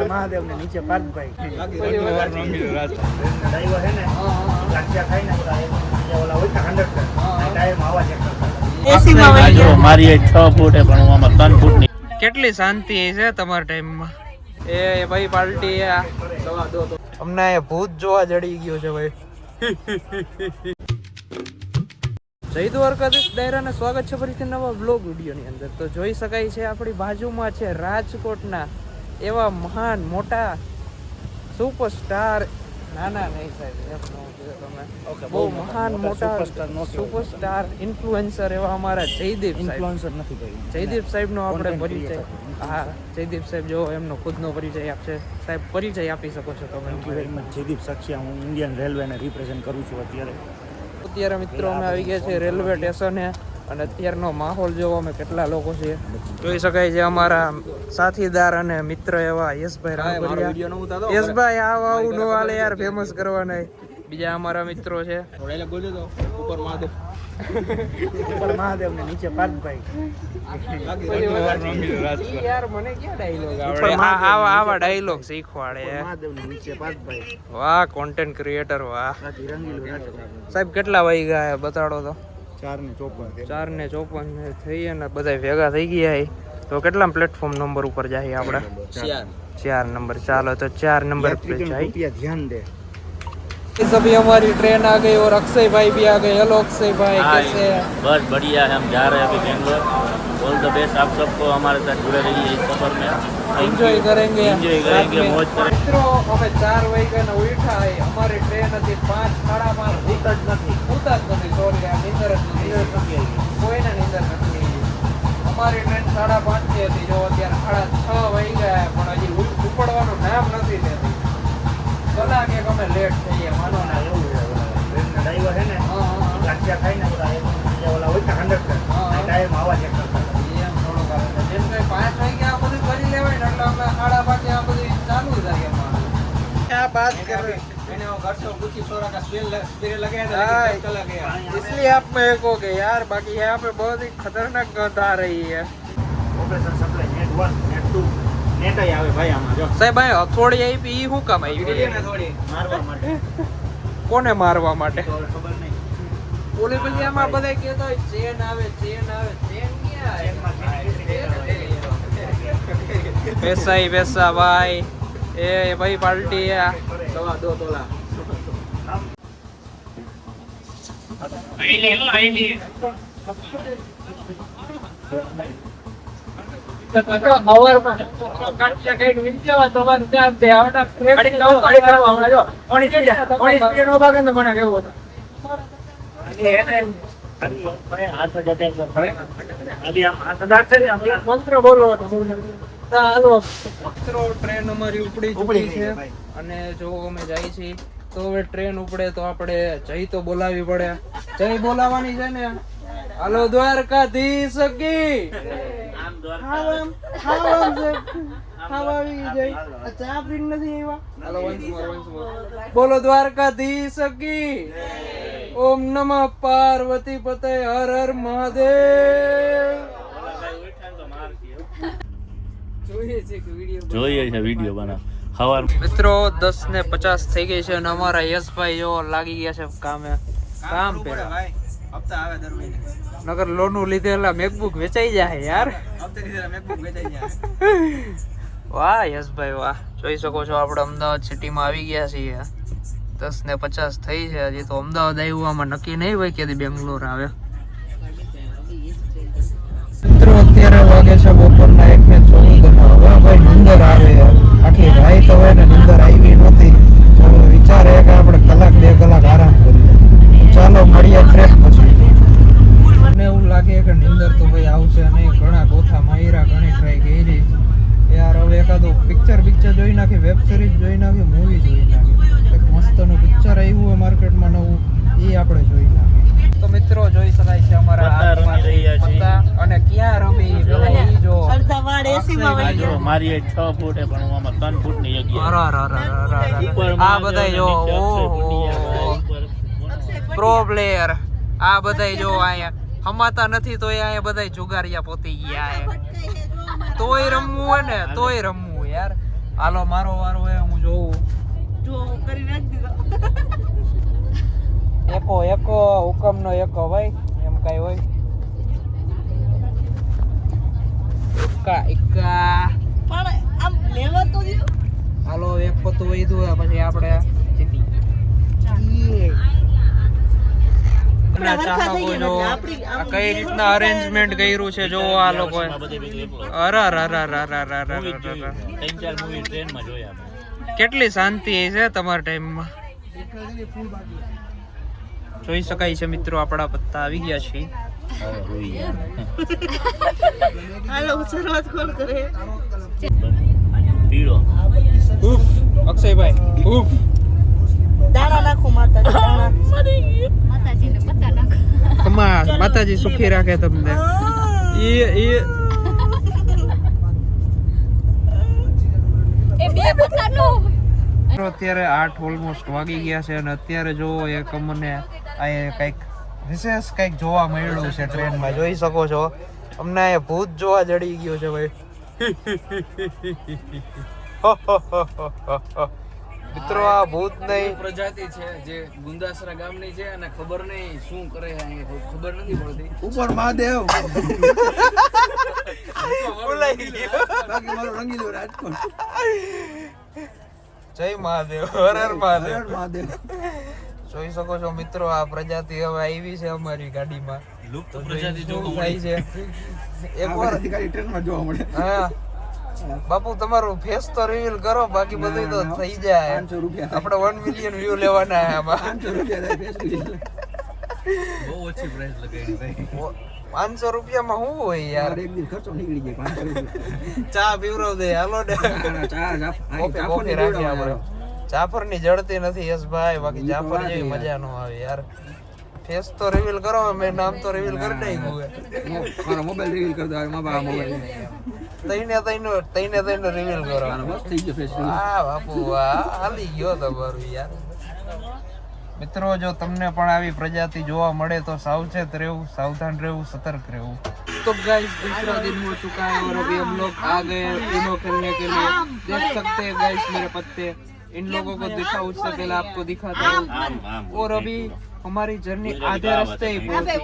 ઉપર મહાદેવ ને નીચે પાર્થભાઈ ડ્રાઈવર હે ને ગાંઠિયા ખાઈ ને ઓલા હોય ને 100 ટાયરમાં આવા ચેક કરતા મારી 6 ફૂટ હે પણ હું આમાં 3 ફૂટ ની કેટલી શાંતિ છે તમારા ટાઈમમાં એ ભાઈ પાર્ટી અમને ભૂત જોવા જડી ગયો છે ભાઈ જય દ્વારકાધીશ ડાયરાને સ્વાગત છે ફરીથી નવા બ્લોગ વિડીયોની અંદર. તો જોઈ શકાય છે આપણી બાજુમાં છે રાજકોટના એવા મહાન મોટા સુપરસ્ટાર નાના નહીં સાહેબ તમે બહુ મહાન મોટા સુપરસ્ટાર ઇન્ફ્લુએન્સર એવા અમારા જયદીપ ઇન્ફ્લુએન્સર નથી કહ્યું જયદીપ સાહેબનો આપણે પરિચય હા જયદીપ સાહેબ જો એમનો ખુદનો પરિચય આપશે સાહેબ પરિચય આપી શકો છો તમે. જયદીપ સક્ષિયા હું ઇન્ડિયન રેલવેને રિપ્રેઝન્ટ કરું છું. અત્યારે મિત્રો અમે આવી ગયા છે રેલવે સ્ટેશને અને અત્યારનો માહોલ જોવો અમે કેટલા લોકો છે જોઈ શકાય છે. અમારા સાથીદાર અને મિત્ર એવા યશભાઈ રામભરિયા. યશભાઈ આવું નો હાલે યાર ફેમસ કરવાના. બીજા અમારા મિત્રો છે ઉપર મહાદેવ ને નીચે પાર્થભાઈ. યાર મને ક્યાં ડાયલોગ આવડે આવા ડાયલોગ શીખવાડે. મહાદેવ ને નીચે પાર્થભાઈ. વાહ કોન્ટેન્ટ ક્રિએટર વાહ. સાહેબ કેટલા વાગી ગયા બતાડો તો? 4:54 થઈ અને બધા ભેગા થઈ ગયા. તો કેટલા પ્લેટફોર્મ નંબર ઉપર જાય આપણે? 4 નંબર. ચાલો તો 4 नंबर पे जाइए. ध्यान दे. अभी हमारी ट्रेन आ गई और अक्षय भाई भी आ गए. हेलो अक्षय भाई कैसे हैं? बस बढ़िया है. हम जा रहे हैं अभी बेंगलोर. ऑल द बेस्ट आप सबको हमारे साथ जुड़े रहिए इस सफर में. एंजॉय करेंगे मौज करेंगे. मित्रों અમે 4 વાગ્યાના ઉઠા હે. અમારી ટ્રેન હતી 5:30 ઉતર જ નથી સોરી આ નીંદર જ નથી કોઈને નીંદર નથી. અમારી ટ્રેન 5:30 ની હતી. જો અત્યારે 6:30 વાગ્યા પણ હજી ઉપડવાનું નામ નથી લેતી. કલાક એક અમે લેટ થઈએ માનો ના. એવું ડ્રાઈવર હે ને ગાંઠિયા ખાઈ ને ઓલા હોય ને 100 ટાયરમાં આવા ચેક કરતા એમ થોડો કારણ જેમ કે 5 વાગ્યા આ બધું કરી લેવાય ને એટલે અમે 5:30 આ બધું ચાલુ થાય એમાં. क्या बात कर रहे हैं? मैंने वो घर से कुछ थोड़ा का स्प्रे लगाया था चला गया इसलिए आप मेरे को गए यार. बाकी यहाँ पे बहुत ही खतरनाक गंध आ रही है. Operation supply net 1 net 2 net આય આવે ભાઈ આમાં જો સાહેબ ભાઈ હથોડી આવી પી હું કામ આવી મારવા માટે. કોને મારવા માટે? ખબર નહીં. પોલીસ પછી આમાં બધા કહેતા હોય ચેન આવે ચેન ક્યાં પૈસા ही पैसा भाई. ए भाई पार्टी है 2 तोला. મંત્ર બોલો. ટ્રેન અમારી ઉપડી છે અને જો અમે જાય છીએ તો હવે ટ્રેન ઉપડે તો આપણે જય તો બોલાવી પડે. જય બોલાવાની છે ને. હાલો દ્વારકાધીશ કી. બોલો દ્વારકાધીશ કી. ઓમ નમઃ પાર્વતી પતે હર હર મહાદેવ. જોઈએ છે વિડીયો બનાવ. હવાર મિત્રો 10:50 થઈ ગઈ છે અને અમારા યશભાઈ જો લાગી ગયા છે કામ પે. નગર લોનનું લીધેલા મેકબુક વેચાઈ જાય યાર. વાહ યશભાઈ વાહ. જોઈ શકો છો આપણે અમદાવાદ સિટીમાં આવી ગયા છીએ. 10:50 થઈ છે. હજી તો અમદાવાદ આવ્યું આમાં નક્કી નહીં હોય કે બેંગ્લોર આવે. મિત્રો અત્યારે વાગે છે બપોરના 1:14. ભાઈ નીંદર આવે આખી રાત હવે ને નીંદર આવી નથી. તો વિચાર કે આપણે કલાક 2 કલાક આરામ કરીએ. ચાલો મળીએ ટ્રેક પછી. મને એવું લાગે કે નીંદર તો ભાઈ આવશે નહીં. ઘણા ગોથા માયરા ઘણી ટ્રાય કરી યાર. હવે એકાદું પિક્ચર જોઈ નાખી, વેબ સિરીઝ જોઈ નાખી, મૂવી જોઈ નાખી. એક મસ્તનું પિક્ચર આવ્યું હોય માર્કેટમાં નવું એ આપણે જોઈ નાખી. તો મિત્રો જોઈ શકાય છે અમારા પત્તા અને ક્યાં રમી જો મારી 6 ફૂટ હે પણ હું આમાં 3 ફૂટ ની જગ્યા. આ બધા જો પ્રો પ્લેયર આ બધા જો અહીંયા હમાતા નથી તો અહીંયા બધા જુગારિયા પોતી ગયા. તોય રમવું હોય ને તોય રમવું યાર. હાલો મારો વારો હે, હું જોઉં. જો કરી નાખ દીધો. એકો હુકમનો એકો ભાઈ, એમ કઈ હોય. એકા પણ આમ લેવા તો દો. હાલો એક પત્તું વધ્યું પછી આપણે જીતી. કઈ રીતના અરેન્જમેન્ટ કર્યું છે જો આ લોકોએ. કેટલી શાંતિ છે તમારા ટાઈમમાં. જોઈ શકાય છે મિત્રો, આપણા પત્તા આવી ગયા છે. હાલો શરૂઆત કોણ કરે? પીળો અક્ષયભાઈ ઉફ. દાણા નાખો માતાજી, દાણા. માતાજીને પતા નાખ. કમા માતાજી સુખી રાખે તમને. એ બે પતા નો અત્યારે 8 ઓલમોસ્ટ વાગી ગયા છે અને અત્યારે જો એક અમને આ કઈક વિશેષ કઈક જોવા મળ્યું છે ટ્રેનમાં. જોઈ શકો છો અમને અહીંયા ભૂત જોવા જડી ગયો છે ભાઈ. મિત્રો આ ભૂત નહીં, પ્રજાતિ છે જે ગુંદાસરા ગામની છે અને ખબર નહીં શું કરે છે અહીંયા, ખબર નથી પડતી. ઉપર મહાદેવ બાકી મારું રંગીલું રાજકોટ. જય મહાદેવ, હર હર મહાદેવ. જોઈ શકો છો મિત્રો આ પ્રજાતિ હવે આવી છે અમારી ગાડીમાં. લુપ્ત પ્રજાતિ શું જોવા થાય મળે. છે એકવાર ટ્રેનમાં જોવા મળે. હા બાપુ તમારું ફેસ તો રિવીલ કરો, બાકી બધું તો થઈ જાય. 500 રૂપિયા આપણે 1 મિલિયન વ્યૂ લેવાના છે આમાં. 500 રૂપિયા થાય ફેસ રિવીલ. બહુ ઓછી પ્રાઇસ લગાડી ભાઈ. 500 રૂપિયામાં શું હોય યાર? એક દિન ખર્ચો નીકળી જાય 500 રૂપિયા. ચા પીવરાવ દે હાલો ને. કોફી રાખી આપણે. જાફર ની જડતી નથી યશભાઈ, બાકી જાફર જેવી મજા નો આવે યાર. ફેસ તો રિવીલ કરો, મેં નામ તો રિવીલ કરી નાખ્યું છે. મારો મોબાઈલ રિવીલ કરી દો. મારા બા મોબાઈલ તઈને રિવીલ કરો. બસ થઈ ગયો ફેસ રિવીલ. વાહ બાપુ વાહ, હાલી ગયો તમારું યાર. મિત્રો જો તમને પણ આવી પ્રજાતિ જોવા મળે તો સાવચેત રહેવું, સાવધાન રહેવું, सतर्क રહેવું. तो गाइस दूसरा दिन हो चुका है और अभी हम लोग आ गए ऊनो खेलने के लिए. देख सकते हैं गाइस मेरे पत्ते. इन लोगों को दिखा, उससे पहले आपको दिखाता हूँ. और अभी हमारी जर्नी आधे रास्ते ही पहुंची है.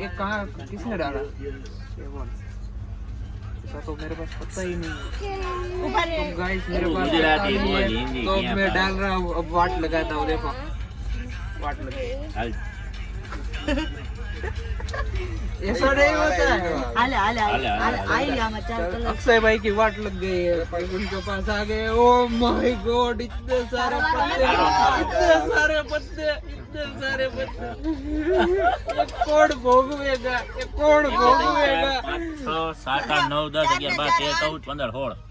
एक कहाँ किसने डाला? ऐसा तो मेरे पास पता ही नहीं है. तो गाइस मेरे पास पता गुजराती नहीं बोल, है, हिंदी तो क्या मैं पता? डाल रहा हूँ. अब वाट लगाता हूँ, देखो वाट लगी. હાલ. ऐसा नहीं होता है. હાલે હાલે હાલે, હાલે હાલે, આઈ આમાં 4 કલાક. अक्षय भाई की वाट लग गई है, भाई उनके पास आ गए. ओ माय गॉड, इतने सारे पत्ते, इतने सारे पत्ते, इतने सारे पत्ते. ये कौन भोगवेगा, ये कौन भोगवेगा? 5, 6, 7, 8, 9, 10, 11, 12, 13, 14, 15, 16.